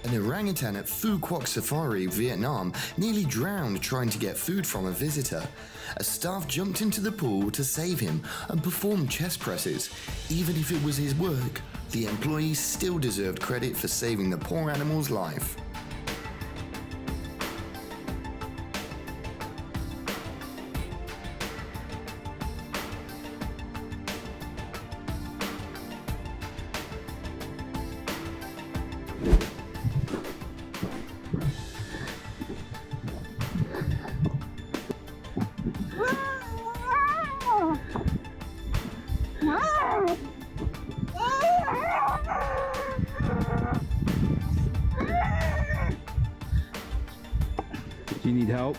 An orangutan at Phu Quoc Safari, Vietnam, nearly drowned trying to get food from a visitor. A staff jumped into the pool to save him and performed chest presses. Even if it was his work, the employee still deserved credit for saving the poor animal's life. Do you need help?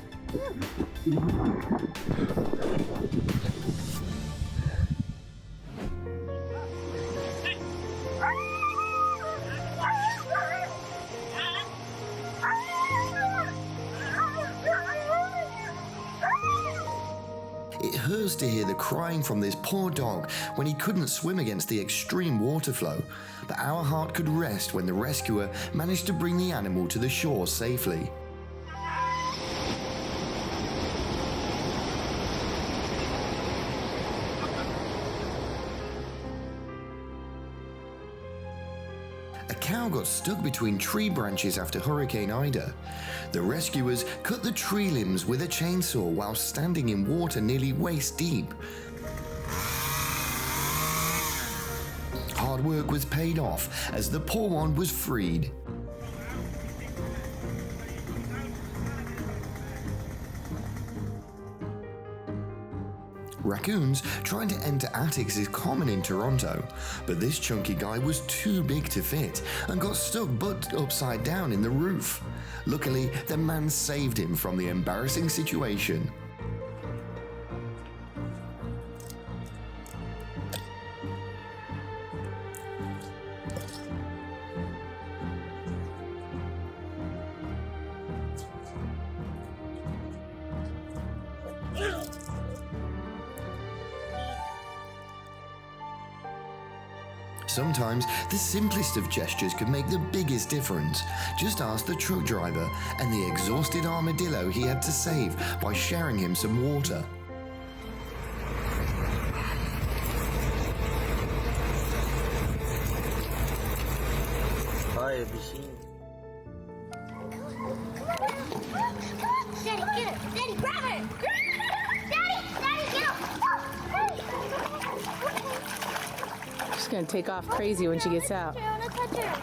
It hurts to hear the crying from this poor dog when he couldn't swim against the extreme water flow, but our heart could rest when the rescuer managed to bring the animal to the shore safely. A cow got stuck between tree branches after Hurricane Ida. The rescuers cut the tree limbs with a chainsaw while standing in water nearly waist deep. Hard work was paid off as the poor one was freed. Raccoons trying to enter attics is common in Toronto, but this chunky guy was too big to fit and got stuck butt upside down in the roof. Luckily, the man saved him from the embarrassing situation. Sometimes the simplest of gestures can make the biggest difference. Just ask the truck driver and the exhausted armadillo he had to save by sharing him some water. Hi, machine. Daddy, get her! Daddy, grab her! Daddy, get her! She's gonna take off crazy when she gets out. I wanna touch her.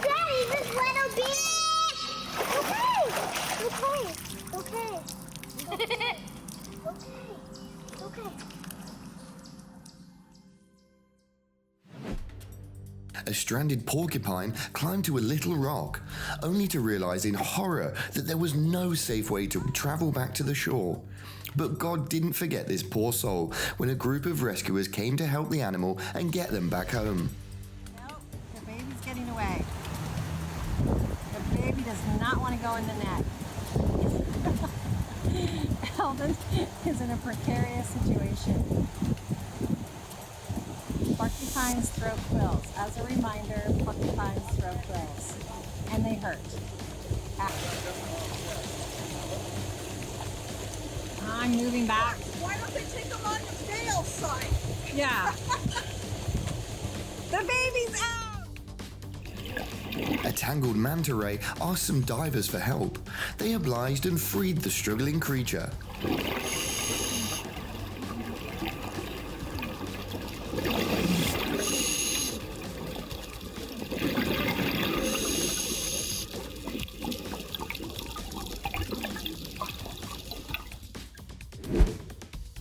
Daddy, just let her be! Okay. Okay. A stranded porcupine climbed to a little rock, only to realize in horror that there was no safe way to travel back to the shore. But God didn't forget this poor soul when a group of rescuers came to help the animal and get them back home. Nope, the baby's getting away. The baby does not want to go in the net. Eldon is in a precarious situation. Porcupines throw quills. As a reminder, porcupines throw quills. And they hurt. I'm moving back. Why don't they take them on the tail side? Yeah. The baby's out! A tangled manta ray asked some divers for help. They obliged and freed the struggling creature.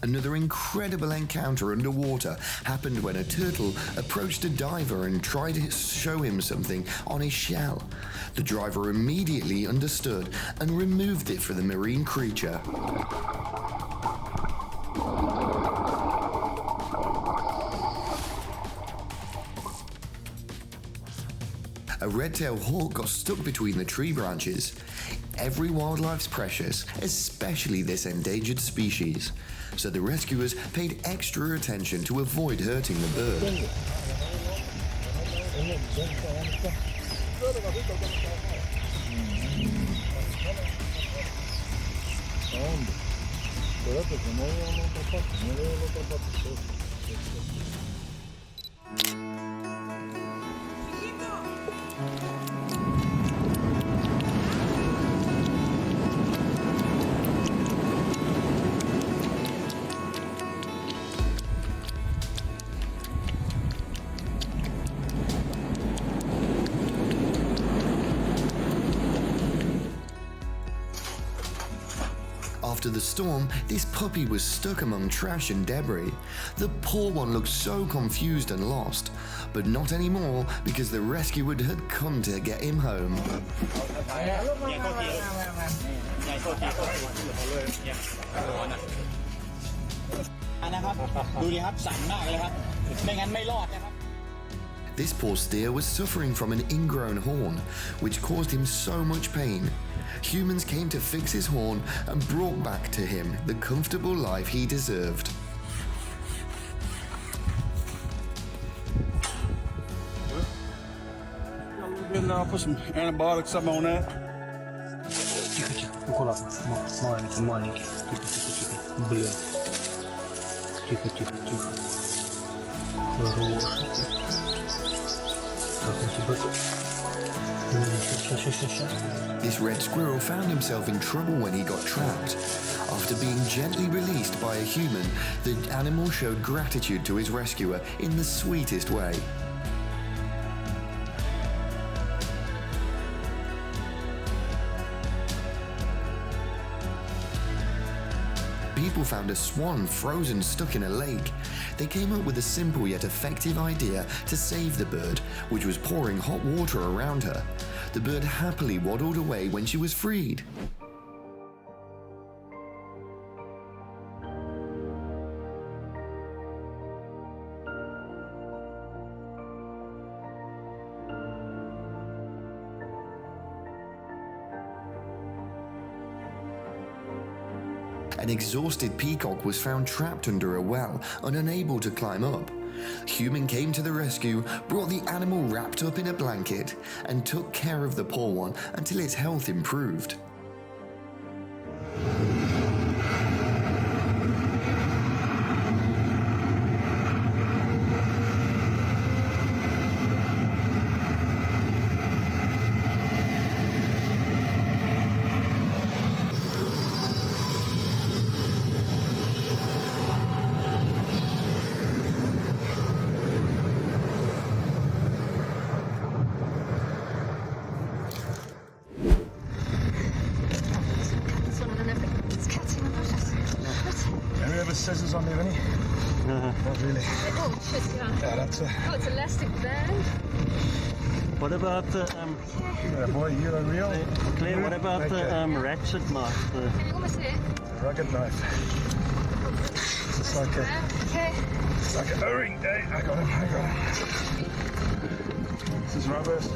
Another incredible encounter underwater happened when a turtle approached a diver and tried to show him something on his shell. The driver immediately understood and removed it for the marine creature. A red-tailed hawk got stuck between the tree branches. Every wildlife's precious, especially this endangered species, so the rescuers paid extra attention to avoid hurting the bird. After the storm, this puppy was stuck among trash and debris. The poor one looked so confused and lost, but not anymore because the rescuer had come to get him home. นะครับดูดิครับสั่นมากเลยครับไม่งั้นไม่รอดนะครับ This poor steer was suffering from an ingrown horn, which caused him so much pain. Humans came to fix his horn and brought back to him the comfortable life he deserved. I'll put some antibiotics up on that. Маленький. Блин. Тихо. Хороший. Как он тебя тут? Сейчас. This red squirrel found himself in trouble when he got trapped. After being gently released by a human, the animal showed gratitude to his rescuer in the sweetest way. People found a swan frozen stuck in a lake. They came up with a simple yet effective idea to save the bird, which was pouring hot water around her. The bird happily waddled away when she was freed. An exhausted peacock was found trapped under a well and unable to climb up. Human came to the rescue, brought the animal wrapped up in a blanket, and took care of the poor one until its health improved. Scissors on there, Vinny? Not really. Oh, shit, yeah. Yeah, that's Oh, it's elastic band. What about the yeah, boy, you're a real Claire? What about the ratchet knife? Can you almost see it? rugged knife. It's like a Okay. it's like an O-ring. Hey, I got him. This is rubbers.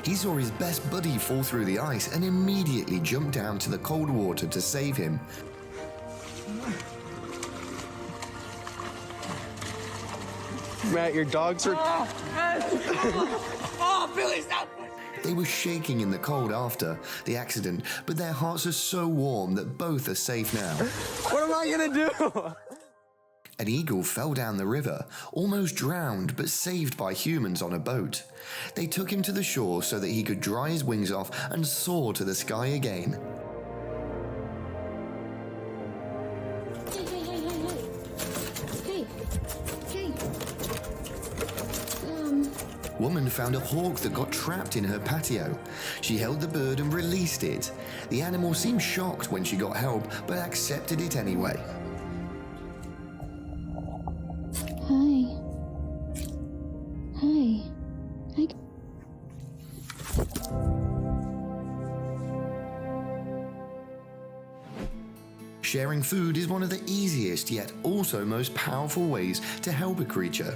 He saw his best buddy fall through the ice and immediately jumped down to the cold water to save him. Matt, your dogs are... Oh, Billy, stop! They were shaking in the cold after the accident, but their hearts are so warm that both are safe now. What am I gonna do? An eagle fell down the river, almost drowned but saved by humans on a boat. They took him to the shore so that he could dry his wings off and soar to the sky again. Woman found a hawk that got trapped in her patio. She held the bird and released it. The animal seemed shocked when she got help, but accepted it anyway. Hi. Sharing food is one of the easiest yet also most powerful ways to help a creature.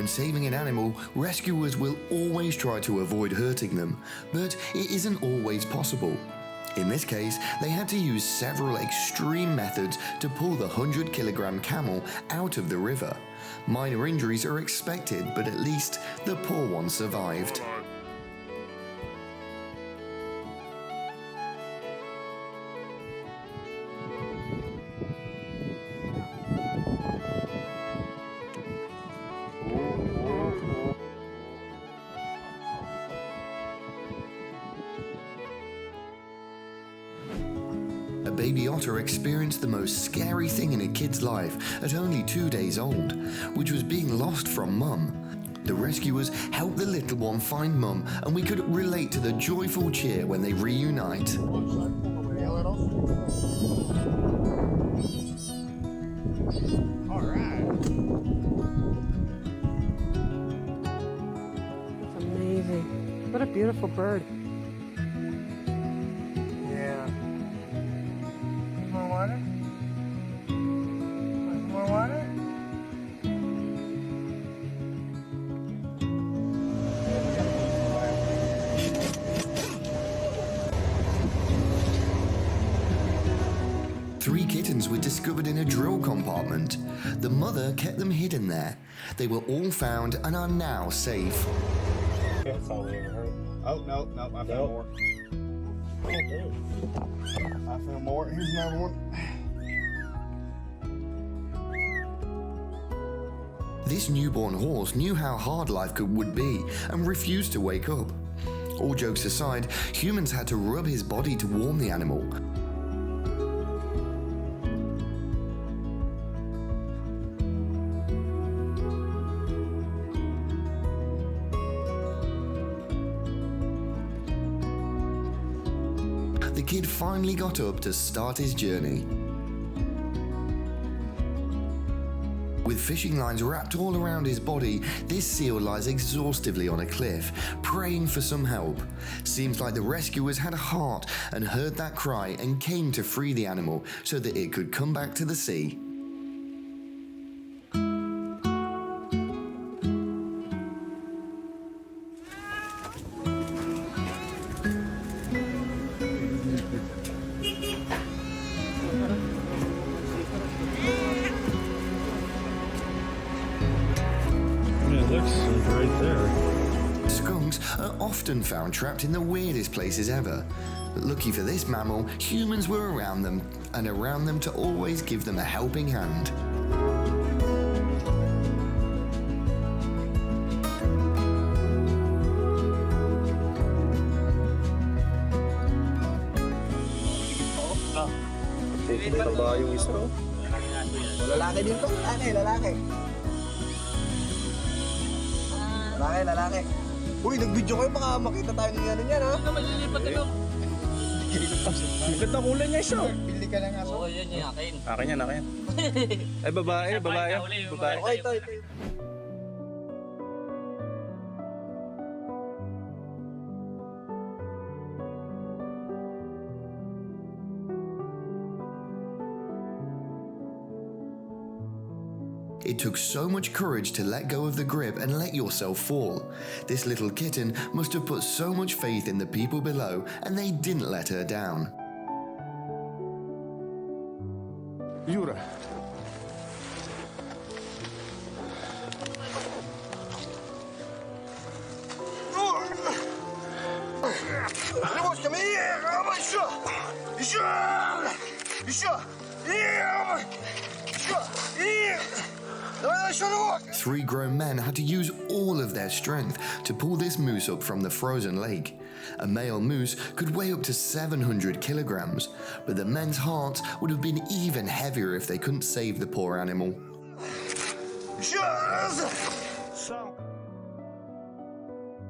saving an animal, rescuers will always try to avoid hurting them, but it isn't always possible. In this case, they had to use several extreme methods to pull the 100-kilogram camel out of the river. Minor injuries are expected, but at least the poor one survived. A baby otter experienced the most scary thing in a kid's life at only 2 days old, which was being lost from mum. The rescuers helped the little one find mum, and we could relate to the joyful cheer when they reunite. That's amazing. What a beautiful bird. Yeah. More water? More water? 3 kittens were discovered in a drill compartment. The mother kept them hidden there. They were all found and are now safe. That's all we ever heard. Oh, no, I found more. I found more. Here's another one. This newborn horse knew how hard life would be and refused to wake up. All jokes aside, humans had to rub his body to warm the animal. The kid finally got up to start his journey. With fishing lines wrapped all around his body, this seal lies exhaustively on a cliff, praying for some help. Seems like the rescuers had a heart and heard that cry and came to free the animal so that it could come back to the sea. Right there. Skunks are often found trapped in the weirdest places ever. But lucky for this mammal, humans were around them to always give them a helping hand. Kabayo yung isa. Lalaki din to. Lalaki. Lalaki. Uy, nag-video kayo, baka makita tayo ng ano niyan, ha? Malilipat ito. Maganda kulay niya siya. Pili ka na nga. Oo, yun yung akin. Akin yan. Ay, babae. Okay, ito. It took so much courage to let go of the grip and let yourself fall. This little kitten must have put so much faith in the people below, and they didn't let her down. Юра. Three grown men had to use all of their strength to pull this moose up from the frozen lake. A male moose could weigh up to 700 kilograms, but the men's hearts would have been even heavier if they couldn't save the poor animal.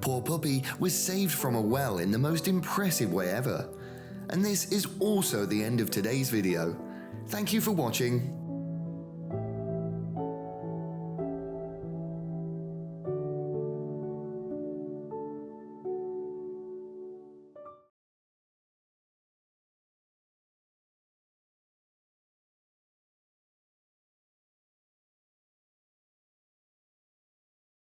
Poor puppy was saved from a well in the most impressive way ever. And this is also the end of today's video. Thank you for watching.